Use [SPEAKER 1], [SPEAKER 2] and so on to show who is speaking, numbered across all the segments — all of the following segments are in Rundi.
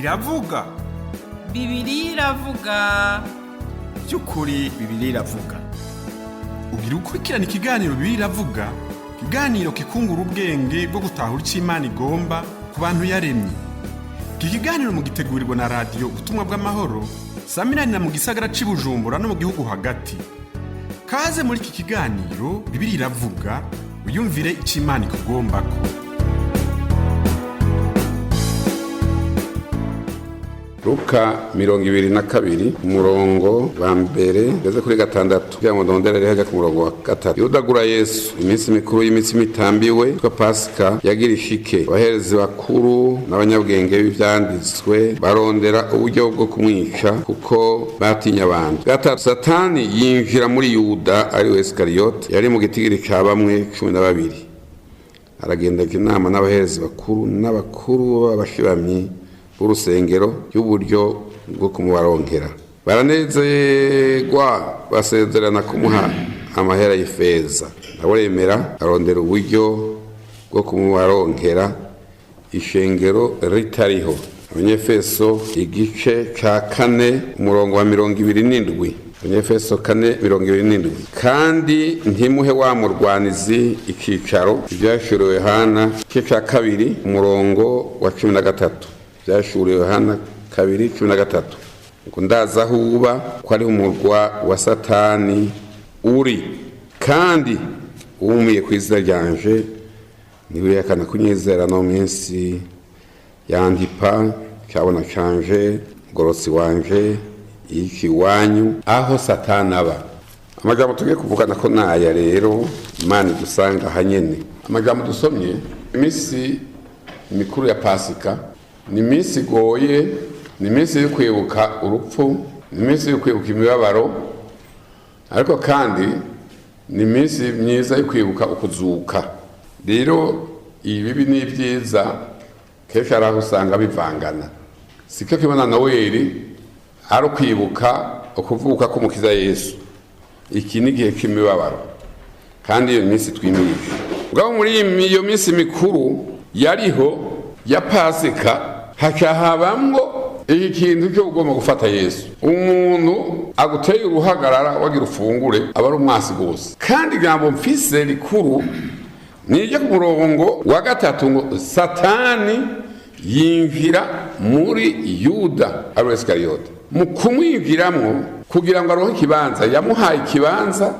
[SPEAKER 1] iravuga.
[SPEAKER 2] Bibiliya iravuga.
[SPEAKER 1] By'ukuri Bibiliya iravuga. Ugira ukurikirana ikiganiro Bibiliya iravuga, ikiganiro kikungura ubwenge bwo gutahura icyo Imana igomba ku bantu yaremye. Iki kiganiro mugitegurirwa na radio Ubutumwa bw'amahoro, samirana mu gisagara c'i Bujumbura no mu gihugu hagati. Kaze muri iki kiganiro Bibiliya iravuga, uyumvire icyo Imana ikugombako.
[SPEAKER 3] Luka 22 umurongo wa mbere ngeze kuri gatandatu kugira ngo ndondere rero ku murongo wa gatatu. Yudagura Yesu iminsi mikuru y'imitsi mitambiwe twa Pasika yagira ishike, abaherezi bakuru n'abanyabwenge b'ivyanditswe barondera uburyo bwo kumwica kuko batinya abantu. Gatatu, Satani yinjira muri Yuda ari we Iskariyoti, yari mu gitigiri ca bamwe 12. Aragenda inama n'abaherezi bakuru n'abakuru b'abashibamyi urusengero y'uburyo bwo kumubaronkera. Baranezerwa basezerana kumuha amahera y'ifeza. Abaremera arondera uburyo bwo kumubaronkera ishengero ritariho. Abanyefeso igice ca 4 umurongo wa 27. Abanyefeso 4:27. Kandi ntimuhe wa murwanizi ikicaro, ibyashuriwe Yohana ca 2 umurongo wa 13. Byashuriwe Yohana 2:13. Ngo ndaza aho uba ko ari umurwa wa Satani uri, kandi uwumiye ku izina ryanje niwe yakana kunyizera no minsi yandipa cyabona canje ngorotsi wanje iki wanyu aho Satani aba. Amajambo tugiye kuvugana ko naya rero Imana dusanga hanyene. Amajambo dusomye iminsi mikuru ya Pasika ni iminsi igoye, ni iminsi yo kwibuka urupfu, ni iminsi yo kwibuka imibabaro, ariko kandi ni iminsi myiza yo kwibuka ukuzuka. Rero ibibi n'ibyiza kenshi araho usanga bivangana. Siko kibona Noeli ari kwibuka ukuvuka k'umukiza Yesu. Iki ni gihe cy'imibabaro, kandi iyo minsi twimirije. Ubwo muri iyo minsi mikuru yariho ya Pasika haca habamwo iki kintu cyo ugomba gufata Yesu. Umuntu aguteye uruhagarara wagira ufungure aba ari umwasi gose. Kandi gambo mfise rikuru nije ku murongo wa gatatu ngo Satani yinjira muri Yuda ari Iskariyoti. Mu kumwinjiramwo kugira ngo aronke ikibanza, yamuhaye ikibanza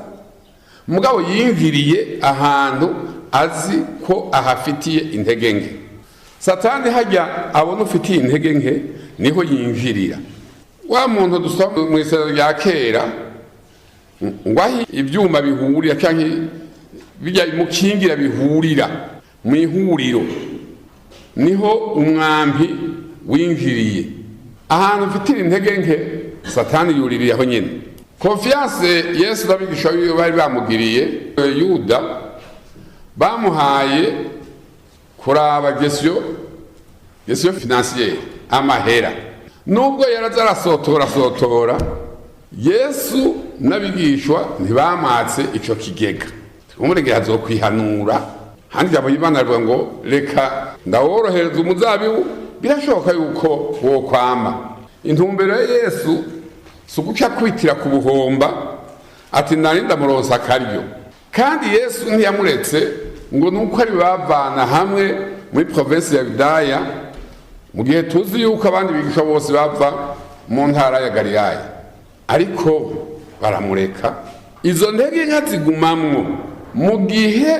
[SPEAKER 3] mugabo yinjiriye ahantu azi ko ahafitiye intege nke. Satani hajya abona ufitiye intege nke niho yinjirira. Wa muntu dusoma mu isezerano rya kera ngwahi ibyuma bihurira canke bijya mukingira bihurira mu ihuriro niho umwambi winjiriye. Ahantu ufitiye intege nke Satani yuririye aho nyene. Confiance Yesu n'abigisha bari bamugiriye Yuda bamuhaye kuraba gestion financière amahera. Nubwo yarazarasotora Yesu n'abigishwa ntibamatse ico kigega. Umurege hazokwihanura handi abo Imana rwa ngo reka ndaworohereza umuzabibu, birashoboka yuko wo kwama. Intumbero ya Yesu suguca kwitira ku buhomba ati narinda muronsa karyo. Kandi Yesu ntiyamuretse ngo nuko ari bavana hamwe muri province ya Yudaya, mu gihe tuzi yuko abandi bigisha bose bava mu ntara ya Galilaya, ariko baramureka. Izo ntege nka zigumamwo mu gihe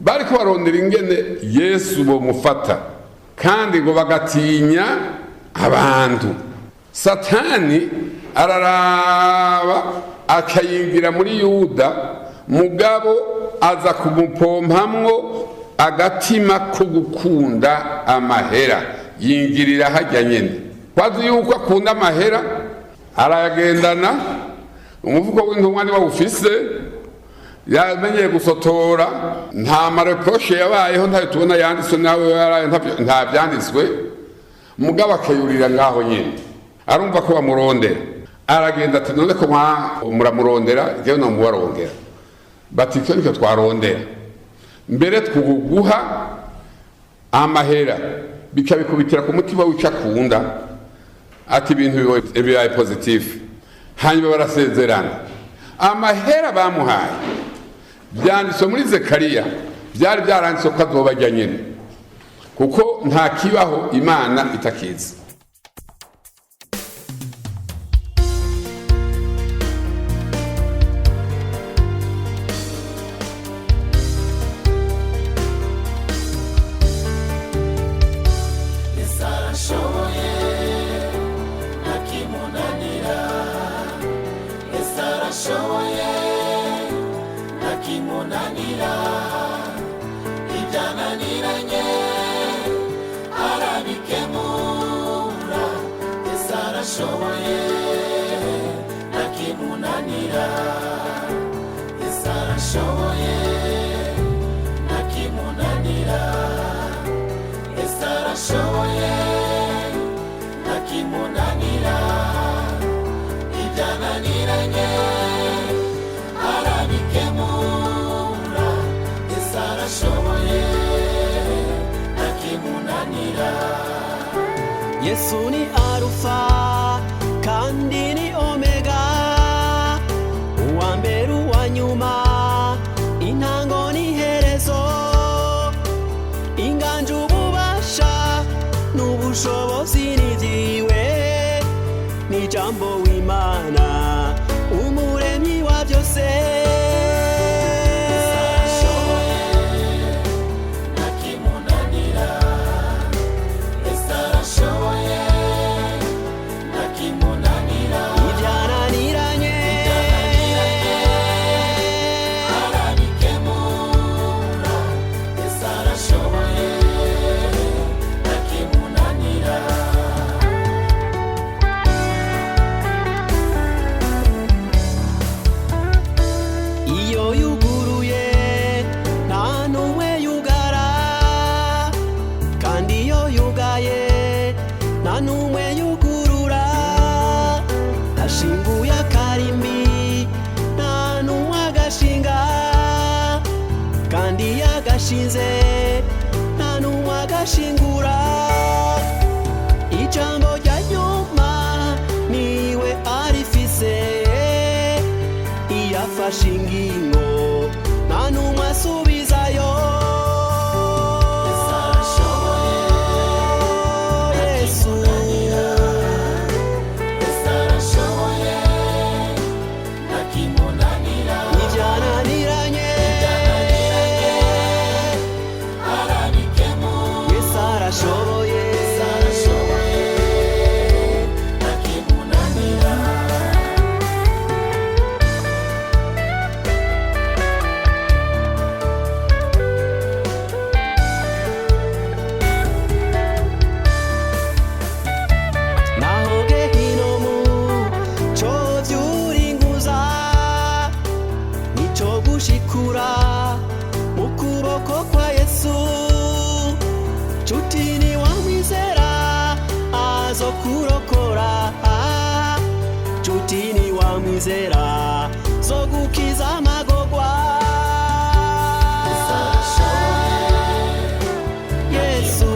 [SPEAKER 3] bariko barondera ingene Yesu bo mufata, kandi ngo bagatinya abantu. Satani araraba akayingira muri Yuda, mugabo aza kumupompamwo agatima ko gukunda amahera, yingirira hajya nyene. Kwazi yuko akunda amahera arayagendana, umuvuko w'intumwa ni wawufise, yamenyeye gusotora. Nta mareproche yabayeho, nta tubona yanditswe nawe yaraye nta byanditswe, mugabo akayurira ngaho nyene. Arumva ko bamurondera, aragenda ati none ko muramurondera jewe no mubarongera. Bati cyo nicyo twarondera, mbere twuguha amahera bikabikubitira ku mutima w'icyo akunda ati ibintu bibaye pozitifu, hanyuma barasezerana. Amahera bamuhaye byanditswe muri Zekariya, byari byaranditswe ko azobajya nyine, kuko nta kibaho Imana itakizi.
[SPEAKER 4] Yesu ni Alpha kandi ni Omega, uwa mbere uwa nyuma, intango n'iherezo, inganje ububasha n'ubushobozi n'ivyiwe, ni jambo w'Imana umuremyi wa byose. Nta n'umwe agashingura, ijambo rya nyuma niwe arifise, iyo afashe ingingo nta n'umwe asubizayo. Chutini wa mwizera zo gukiza amagorwa. Yesu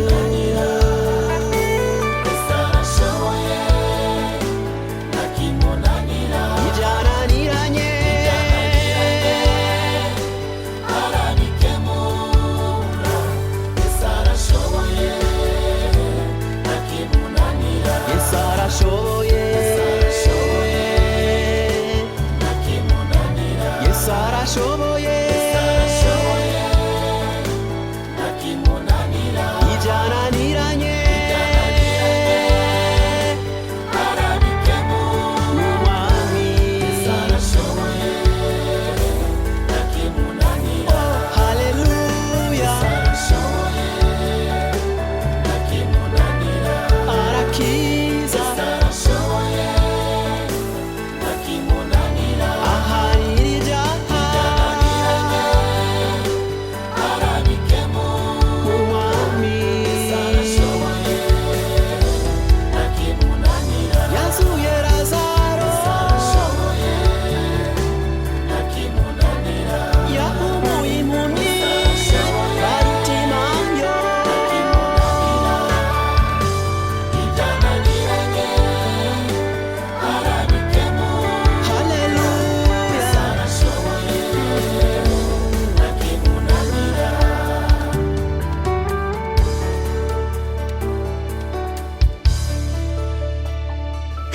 [SPEAKER 4] Sara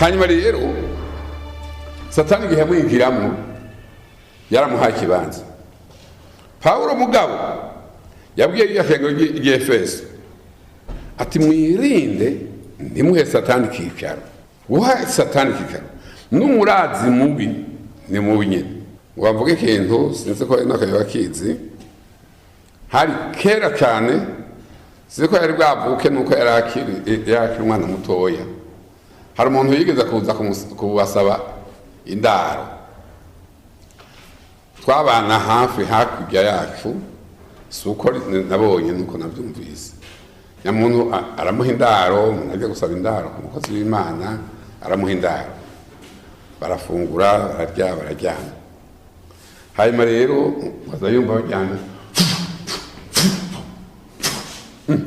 [SPEAKER 3] hanyuma rero satani igihe amwinjiramo yaramuhaye ikibanza. Pawulo mugabo yabwiye iryo shengero ry'Efeso ati mwirinde ntimuhe satani ikicaro. Guha satani ikicaro n'umurazi mubi ni mubi nyine. Wavuga ikintu sinzi ko n'akayoba kizi, hari kera cyane, sinzi ko yari bwavuke nuko yari akiri umwana mutoya. Hari umuntu yigeze kuza kubasaba indaro, twabana hafi hakurya yacu, si uko nabonye nuko nabyumvise. Nyamuntu aramuha indaro, umuntu agiye gusaba indaro ku mukozi w'Imana, aramuha indaro, barafungura, bararya, barajyana. Hanyuma rero baza yumva bajyana,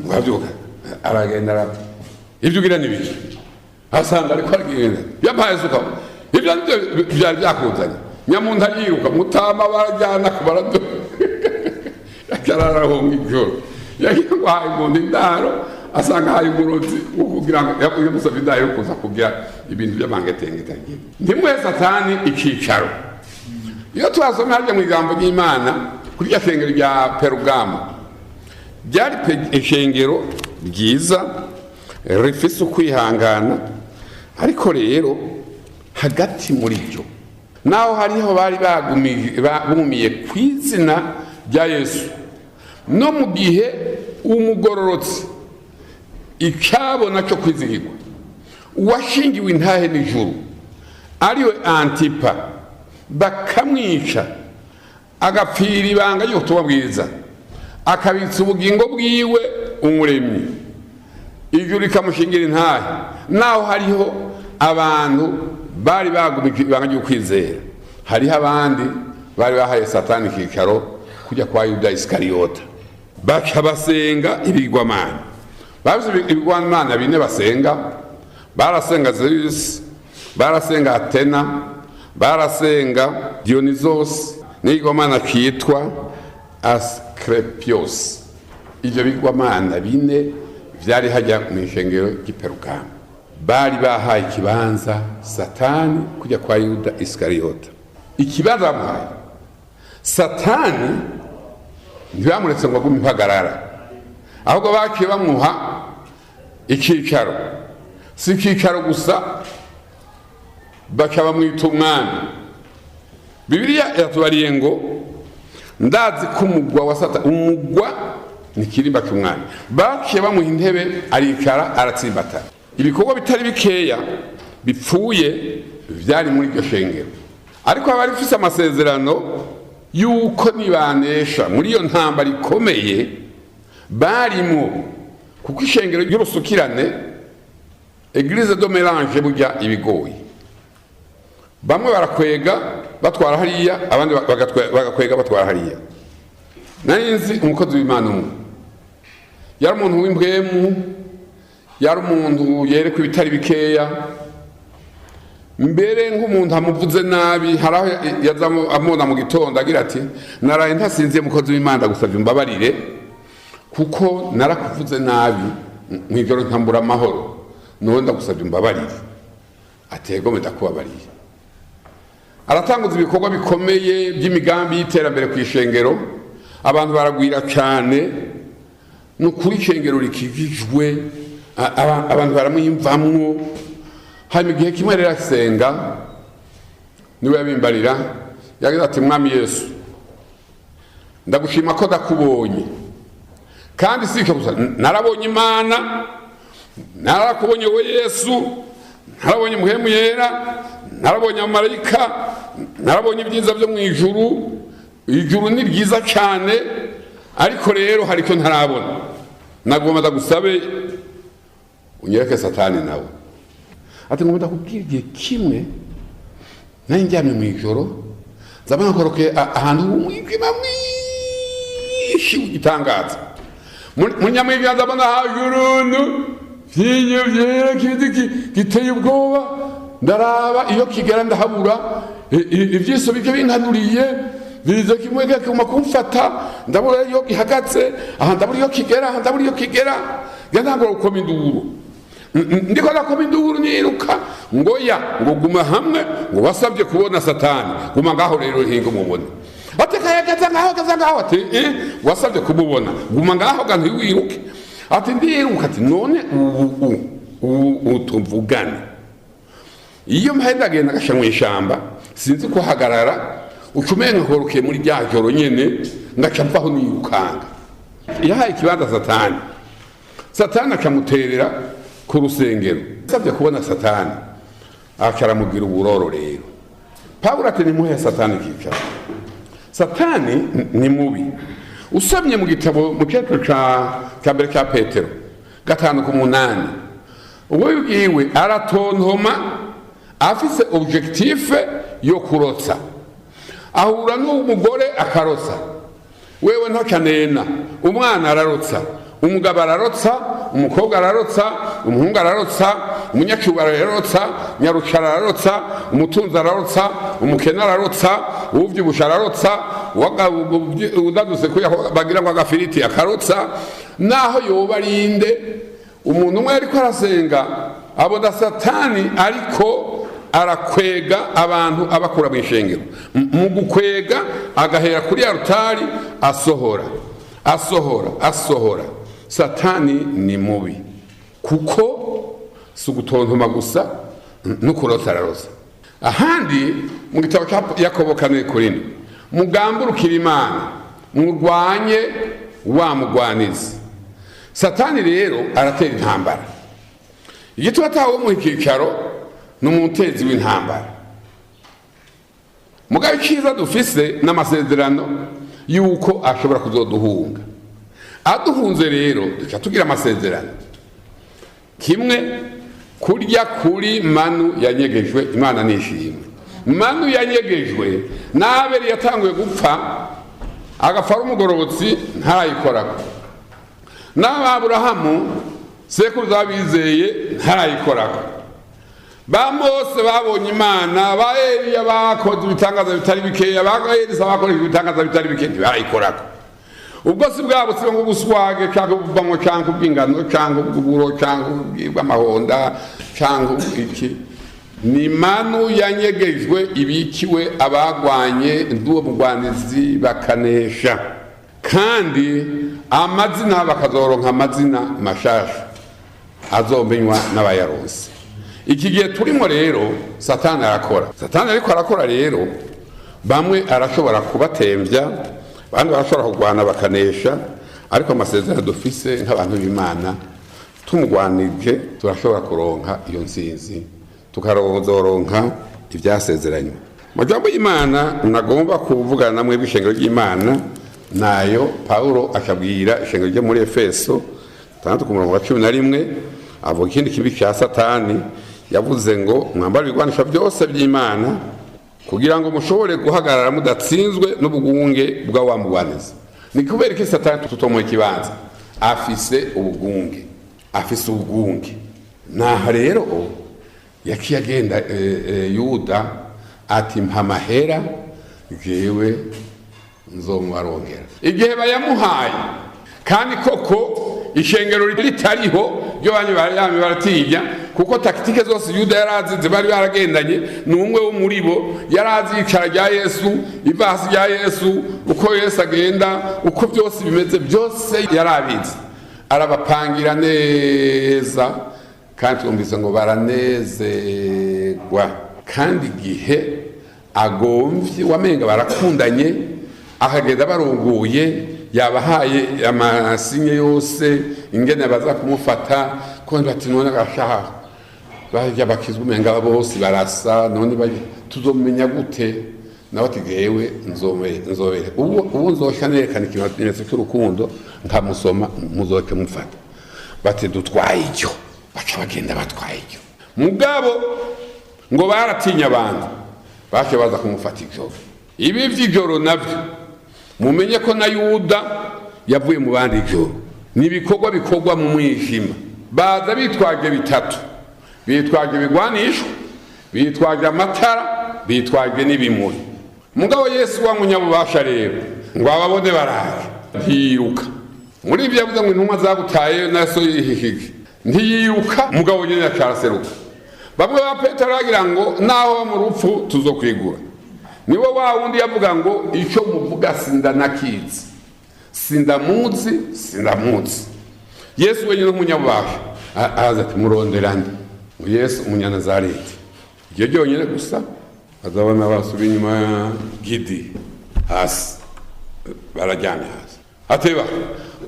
[SPEAKER 3] wabyuka aragenda ibyo ugira n'ibiki, asanga ariko aragenda yampaye suka, ibyo byari byakuzanye. Nyamuntu ariruka, mutama barajyana kubarado yakararahunga ijoro, yagiye guhaye umuntu indaro, asanga haye umurozi kugira ngo yamusaba indaro yo kuza kugira ibintu by'amangetengeta. Ntimuhe satani ikicaro. Iyo twasomye harya mu ijambo ry'Imana kuri rya shengero rya Perugamo, ryari ishengero ryiza rifise ukwihangana, ariko rero hagati muri ryo naho hariho bari bagumiye ku izina rya Yesu, no mu gihe umugororotsi icyabona cyo kwizigirwa uwashingiwe intahe n'ijuru ariwe Antipa bakamwica agapfira ibanga ry'ubutumwa bwiza, akabitsa ubugingo bwiwe umuremyi, ijuru rikamushingira intahe, naho hariho abantu bari bagumiye ibanga ry'ukwizera, hariho abandi bari bahaye satani ikicaro kujya kwa Yuda Iskariyota, bakabasenga ibigwamana. Bavuze ibigwamana bine basenga, barasenga Zeus, barasenga Athena, barasenga Dionysos, n'igwamana kitwa Asclepios. Ibyo bigwamana bine byari hajya mu ishengero ry'Iperugamo, bari bahaye ikibanza satani kujya kwa Yuda Iskariyota. Ikibanza bamuhaye satani ntibamuretse ngo agume impagarara, ahubwo bakiye bamuha ikicaro. Si ikicaro gusa, bakaba mwita umwami. Bibiliya yatubariye ngo ndazi ko umugwa wa satani, umugwa ni kirimba cy'umwami. Bakiye bamuha intebe aricara aratsimbatana. Ibikorwa bitari bikeya bipfuye byari muri iryo shengero, ariko abari bafise amasezerano yuko nibanesha muri iyo ntambara ikomeye barimo, kuko ishengero ry'urusukirane Eglise de Mélange burya ibigoye. Bamwe barakwega batwara hariya, abandi bagakwega batwara hariya. Nari nzi umukozi w'Imana umwe, yari umuntu w'imbwemu, yari umuntu yereka ibitari bikeya, mbere nk'umuntu amuvuze nabi, haraho yazamo amona mu gitondo agira ati naraye ntasinziye mukozi w'Imana gusabye mbabarire kuko narakuvuze nabi mw'ijoro ntambura amahoro, none ndagusabye mbabarire. Atego ndakubabariye. Aratanguza ibikorwa bikomeye by'imigambi y'iterambere ku ishengero, abantu baragwira cyane, n'ukuri ishengero rikijijwe, abantu baramwiyumvamwo. Hanyuma igihe kimwe rero asenga, niwe yabimbarira, yagize ati mwami Yesu, ndagushima ko ndakubonye, kandi si icyo gusa, narabonye Imana, narakubonye we Yesu, narabonye muhemu yera, narabonye amarayika, narabonye ibyiza byo mu ijuru. Ijuru ni ryiza cyane, ariko rero hari icyo ntarabona. Nagomba ndagusabe unyereke satani nawe. Ati ngomba ndakubwira igihe kimwe nari njyamye mu ijoro, nzaba nakoroke ahantu h'umwijima mwinshi w'igitangaza. Munyamwijima ndabona hajuruntu vyinyo vyera giteye ubwoba, ndaraba iyo kigera ndahabura, ivyiso bivyo binkanuriye biza kimwe kuma kumfata, ndabura iyo gihagaze, aha ndabura iyo kigera, aha ndabura iyo kigera, ngenda ngora gukoma induru. ndiko nakoma induru niruka ngo ya ngo guma hamwe ngo wasabye kubona satani guma ngaho rero hinga umubona ati kayagaza ngaho ati wasabye kumubona guma ngaho gantu wiruke ati ndiruka ati none ubu tuvugana iyo mpahenda agenda agasha mu ishamba sinzi ko hagarara ucumenga nkoroke muri rya joro nyene ngaca mvaho nirukanga yahaye ikibanza satani akamuterera ku rusengero sabye kubona satani akaramubwira uburoro rero Pawulo ati nimuhe satani kicara satani ni mubi usomye mu gitabo mu cyetro ca mbere ca Petero 5:8 ubwo yibwiwe aratontoma afise objectif yo kurotsa ahura n'umugore akarotsa wewe ntocanena umwana ararotsa umugabo ararotsa umukobwa ararotsa umuhungu ararotsa umunyacyubahiro ararotsa nyarucara ararotsa umutunzi ararotsa umukene ararotsa uwuvyibusha ararotsa udaduse ko bagira ngo agafiriti akarotsa naho yoba arinde umuntu umwe ariko arasenga abona satani ariko arakwega abantu abakura mu ishengero mu gukwega agahera kuri altari asohora satani ni mubi kuko sugutontoma gusa no kurota araroza ahandi mu gitabo cya Yakobo 4:9 mugambukira Imana murwanye wa mugwanizi satani rero aratera intambara igituma tawo mu ikicaro n'umutezi w'intambara mugabe cyiza dufise n'amasezerano yuko ashobora kuzoduhunga aduhunze rero duca tugira amasezerano kimwe kurya kuri manu yanyegejwe Imana nishimwe manu yanyegejwe n'Abeli yatanguye gupfa agafara umugororotsi ntayikorako n'Aburahamu sekuruza abizeye ntayikorako ba Mose babonye Imana ba Eliya bakoze ibitangaza bitari bikeya ba Elisa bakoze ibitangaza bitari bikeya ntibayikorako ubwo si bwabo si ngo buswage cyangwa bubamo cyangwa ubwingano cyangwa ubwuburo cyangwa bw'amahonda cyangwa iki ni manu yanyegejwe ibikiwe abagwanye nduwo mugwanizi bakanesha kandi amazina bakazoronka amazina mashasha azomenywa n'abayaronse iki gihe turimo rero satani ariko arakora rero bamwe arashobora kubatembya abandi barashobora kugwana bakanesha ariko amasezerano dufise nk'abantu b'Imana tumugwanije turashobora kuronka iyo nsinzi tukaronka ibyasezeranywe majambo y'Imana nagomba kuvugana namwe b'ishengero ry'Imana nayo Paulo akabwira ishengero ryo muri Efeso 6:11 avuga ikindi kibi cya satani yavuze ngo mwambara ibigwanisho byose by'Imana kugira ngo mushobore guhagarara mudatsinzwe n'ubugunge bwa wa mugwanizi ni kubera ko satani tutomo ikibanza afise ubugunge naha rero yakiyagenda Yuda ati mpamahera jewe nzomubarongera igihe bayamuhaye kandi koko ishengero ritariho ryo banywe baratinya kuko taktike zose Yuda yarazi bari baragendanye n'umwe wo muri bo yarazi icara rya Yesu ivasi rya Yesu uko Yesu agenda uko byose bimeze byose yarabizi arabapangira neza kandi twumvise ngo baranezerwa kandi igihe agomvye wamenga barakundanye akagenda barongoye yabahaye amasinye yose ingene baza kumufata ko bati none gashaha bajya bakizwa umenga bose barasa none tuzomenya gute nawe tigewe nzobere ubu nzosha nerekana ikimenyetso cy'urukundo nkamusoma muzoke mufata bati dutwaye icyo baca bagenda batwaye icyo mugabo ngo baratinya abantu baje baza kumufata icyo ibi vy'ijoro navyo mumenye ko na Yuda yavuye mu bandi ijoro nibikorwa bikorwa mu mwijima baza bitwaje bitatu bitwaje bigwanisho bitwaje amatara bitwaje n'ibimuri mugabo Yesu wa munyabubasha rero ngo ababone baraje ntiruka muri ibyo yavuze ngo intumwa zabutaye naso yihihije ntiyiruka mugabo nyine acaraseruka. Bamwe ba Petero bagira ngo naho mu rupfu tuzokwigura. Nibo wa wundi yavuga ngo icyo muvuga sindanakizi, sindamuzi. Yesu wenyine umunyabubasha araza ati muronderane Yesu umunyanazareti. Iryo ryonyine gusa azabona basubiye inyuma gidi hasi barajyana hasi. Ateba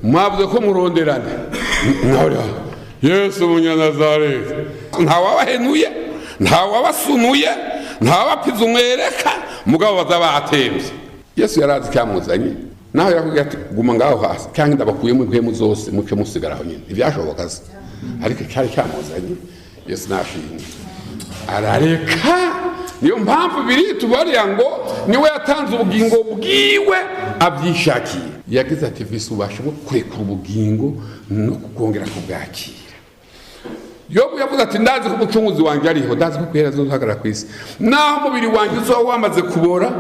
[SPEAKER 3] mwavuze ko muronderane nawe Yesu umunyanazareti, ntawabahenuye, ntawabasunuye, ntawapize umwereka, mugabo bazabatembye. Yesu yarazi cyamuzanye, naho yakubwira ati guma ngaho hasi kandi ndabakuyemo impemu zose muce musigaraho nyine. Ibyashoboka se, ariko cyari cyamuzanye. Yesu nashimye arareka. Niyo mpamvu biri tubarira ngo niwe yatanze ubugingo bwiwe abyishakiye. Yagize ati visi ubasha kurekura ubugingo no kukongera kubwakira. Yobu yavuze ati ndazi ko umucunguzi wanjye ariho, ndazi ko kwera zohagarara ku isi, naho umubiri wanjye uzoba wamaze kubora.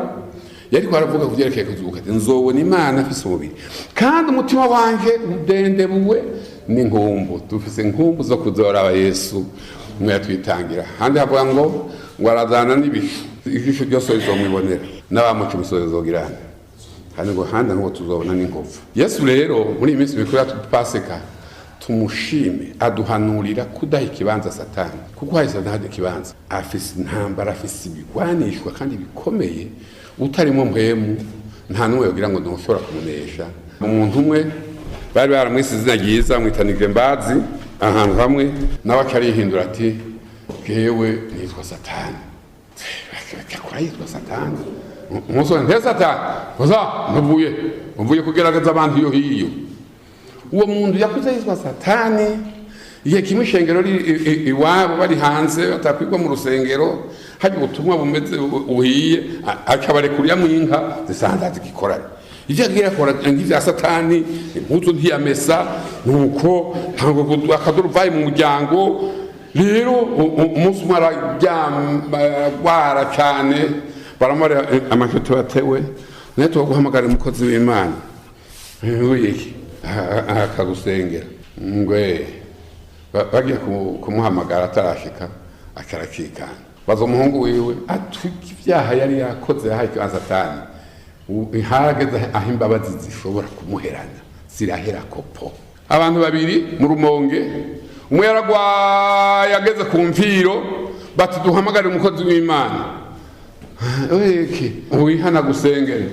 [SPEAKER 3] Yari kwaravuga kuvyerekeye kuzuka ati nzobona Imana afise umubiri, kandi umutima wanjye udendebuwe n'inkumbu. Dufise inkumbu zo kuzora Yesu umwe yatwitangira. Handi havuga ngo arazana n'ibishu, ijisho ryose rizomwibonera n'abamuca imisozi zogirana, kandi ngo handi ngo tuzobona n'inkovu. Yesu rero muri iyi minsi mikuru ya Pasika tumushime, aduhanurira kudaha ikibanza Satani, kuko hahise ntaha ikibanza. Afise intambara, afise ibigwanishwa kandi bikomeye, utarimo mpemu nta n'umwe yogira ngo ntushobora kumunesha. Umuntu umwe bari baramwise izina ryiza mwitanije mbazi ahantu hamwe, nawe acarihindura ati jewe nitwa Satani. Akakora yitwa Satani. Umusore nte Satani koza mvuye kugerageza abantu iyo hiyo. Uwo muntu yakuze yitwa Satani, igihe kimwe ishengero iwabo bari hanze batakwigwa mu rusengero, hari ubutumwa bumeze uhiye akabarekurira mu inka zisanza zigikorana. Ije agira kora ngivya Satani impuzu ntiyamesa, nuko ntango akaduruvaye mu muryango. Rero umunsi umwe aragwara cyane, baramara amashuti batewe, naye tuguhamagara umukozi w'Imana wiki akagusengera. Ngwe bagiye kumuhamagara atarashika akarakikana, bazo umuhungu wiwe atwika ibyaha yari yakoze yahaye Satani. Ihageze aho imbabazi zishobora kumuherana zirahera kopo. Abantu babiri mu Rumonge, umwe yaragwaye ageze ku mviro, bati duhamagare umukozi w'Imana. Weke wihana gusengera.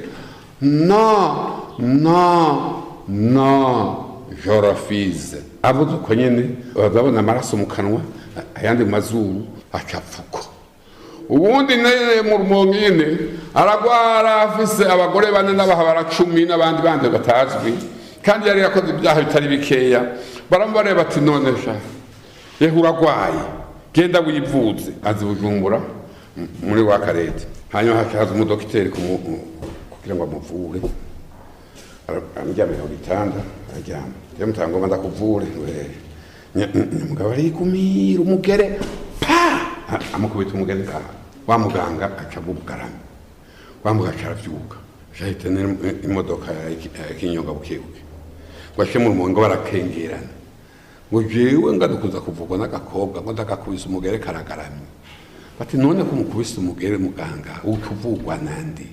[SPEAKER 3] No jorofize avuze uko nyene, bazabona amaraso mu kanwa ayandi mazuru acapfuko. Ubundi nene mu Rumonge nyene aragwara, afise abagore bane n'abahabara 10 n'abandi bandi batazwi, kandi yari yakoze ibyaha bitari bikeya. Baramubare bati none sha yehu uragwaye, genda wivuze. Azi Bujumbura muri wa Karete, hanyuma hakaza umudokiteri kugira ngo amuvure. Amujyame ku gitanda ajyama, yamutango manda kuvure. Mugabo ari kumira umugere amukubita umugere ka wa muganga acabugarana, wa muganga aravyuka jahita imodoka y'ikinyonga bukebuke gwashe mu Rumonge barakengerana ngo jewe ngadukuza kuvugwa n'agakobwa ngo ndagakubisa umugere karagaramye. Bati none ko mukubisa umugere muganga ukuvugwa nandi?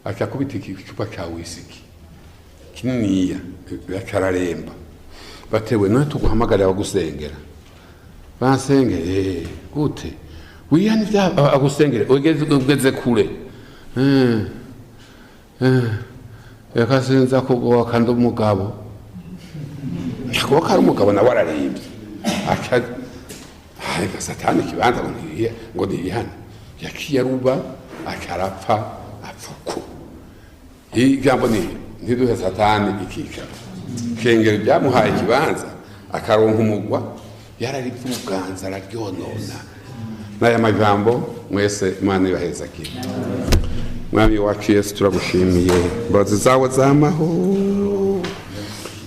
[SPEAKER 3] Akakubita ikicupa cha whisky kininiya yacararemba. Batewe none tuguhamagara abagusengera. Bansengere gute wiyani bya agusengere ugeze kure. Yakasenza kugowa kandi umugabo ko kari umugabo na wararembye aca haika Satani kibanza ngo ndihana yakiye ruba acarapfa apfuko. Ijambo ni ntiduhe Satani ikica kengere byamuhaye kibanza akaronka umugwa yararivuganza araryonona. Naya majambo mwese Imana ibaheza kire. Mwami wacu Yesu turagushimiye mbazi zawe z'amahoro.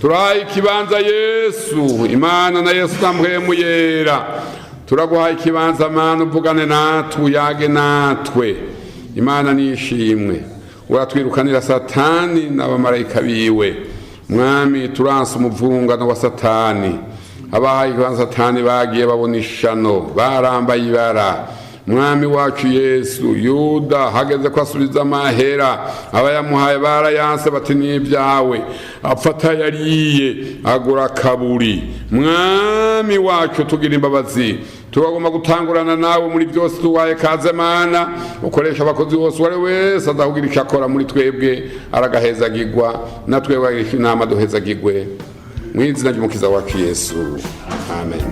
[SPEAKER 3] Turahaye ikibanza Yesu, Imana na Yesu tamuhemuyera. Turaguhaye ikibanza Mana uvugane natwe uyage natwe. Imana nishimwe. Uratwirukanira Satani n'abamarayika biwe. Mwami turanse umuvungano wa Satani. abahaye ikibanza Satani bagiye babona ishano barambaye ibara. Mwami wacu Yesu, Yuda hageze ko asubiza amahera, abayamuhaye barayanse bati ni ibyawe, afata yariye agura kaburi. Mwami wacu tugira imbabazi, turagomba gutangurana nawe muri byose, tuwaye kaze Mana, ukoresha abakozi bose wari wese azahugira icyo akora muri twebwe aragahezagirwa, natwe wagisha inama duhezagirwe mu izina ry'umukiza wacu Yesu, amen.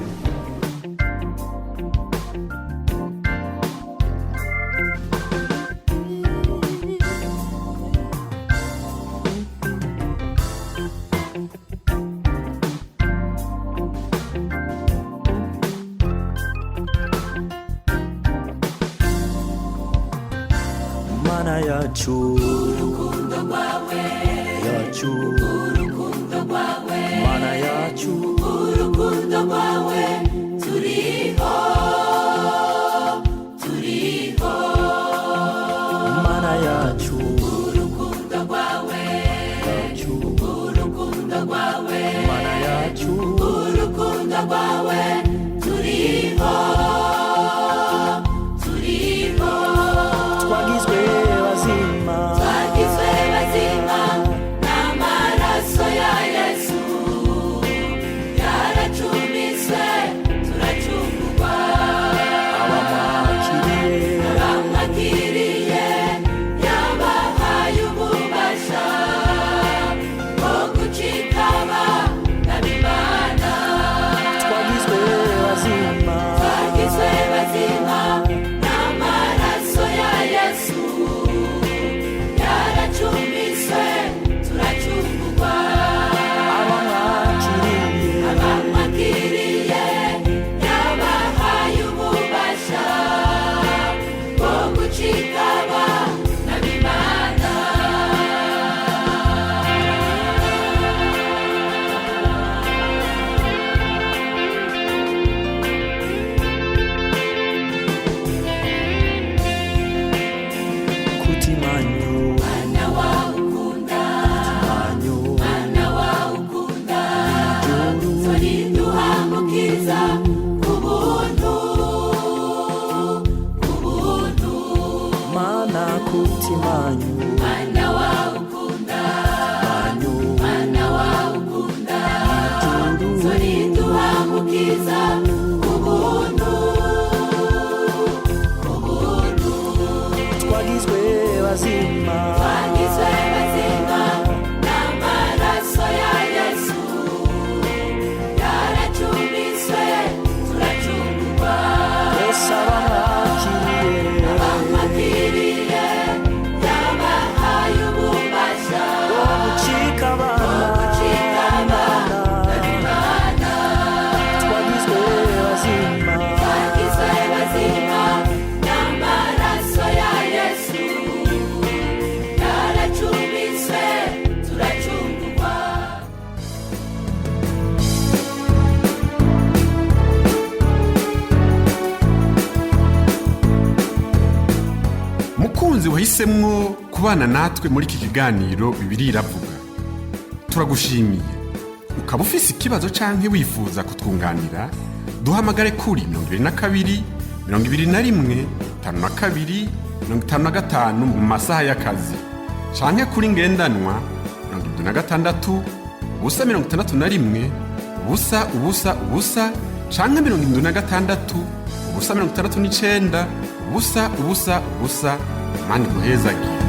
[SPEAKER 4] Mana yacu,
[SPEAKER 5] urukundo rwawe,
[SPEAKER 4] yacu,
[SPEAKER 5] urukundo rwawe,
[SPEAKER 4] Mana yacu,
[SPEAKER 5] urukundo rwawe, turiho, turiho.
[SPEAKER 4] Mana yacu,
[SPEAKER 5] Urukundo rwawe,
[SPEAKER 4] yacu,
[SPEAKER 5] urukundo rwawe,
[SPEAKER 4] Mana yacu,
[SPEAKER 5] urukundo rwawe, turiho, turiho.
[SPEAKER 4] twagizwe bazima,
[SPEAKER 5] Twagizwe bazima n'amaraso ya Yesu, yaracumiswe turacungurwa.
[SPEAKER 4] abamwakiriye,
[SPEAKER 5] Abamwakiriye yabahaye ububasha bwo gucika abana b'Imana.
[SPEAKER 4] twagizwe bazima,
[SPEAKER 5] Twagizwe bazima n'amaraso ya Yesu, yaracumiswe turacungurwa.
[SPEAKER 4] abamwakiriye,
[SPEAKER 5] Abamwakiriye yabahaye ububasha bwo gucika abana b'Imana.
[SPEAKER 4] kutimanyu,
[SPEAKER 5] Mwana wawe ukunda,
[SPEAKER 4] manyu,
[SPEAKER 5] mwana wawe ukunda,
[SPEAKER 4] ijuru,
[SPEAKER 5] turiduhamukiza ku buntu, ku buntu.
[SPEAKER 4] Mana kutimanyu,
[SPEAKER 5] Mwana wawe ukunda,
[SPEAKER 4] manyu,
[SPEAKER 5] mwana wawe ukunda,
[SPEAKER 4] ijuru,
[SPEAKER 5] turiduhamukiza ku buntu, ku buntu.
[SPEAKER 4] twagizwe bazima,
[SPEAKER 5] Twagizwe bazima n'amaraso ya Yesu, yaracumiswe turacungurwa.
[SPEAKER 4] twese abamwakiriye,
[SPEAKER 5] Abamwakiriye yabahaye ububasha
[SPEAKER 4] bwo gucika abana
[SPEAKER 5] b'Imana.
[SPEAKER 4] twagizwe bazima,
[SPEAKER 5] Twagizwe bazima n'amaraso ya Yesu, yaracumiswe turacungurwa.
[SPEAKER 1] mukunzi wahisemwo kubana natwe muri iki kiganiro Bibiliya iravuga, turagushimiye. Ukaba ufise ikibazo canke wifuza kutwunganira, duhamagare kuri 22 21 52 55 mu masaha y'akazi, canke kuri ngendanwa 76 ubusa 61 ubusa ubusa ubusa, canke 76 ubusa 69 ubusa ubusa ubusa. Mani guhezagira.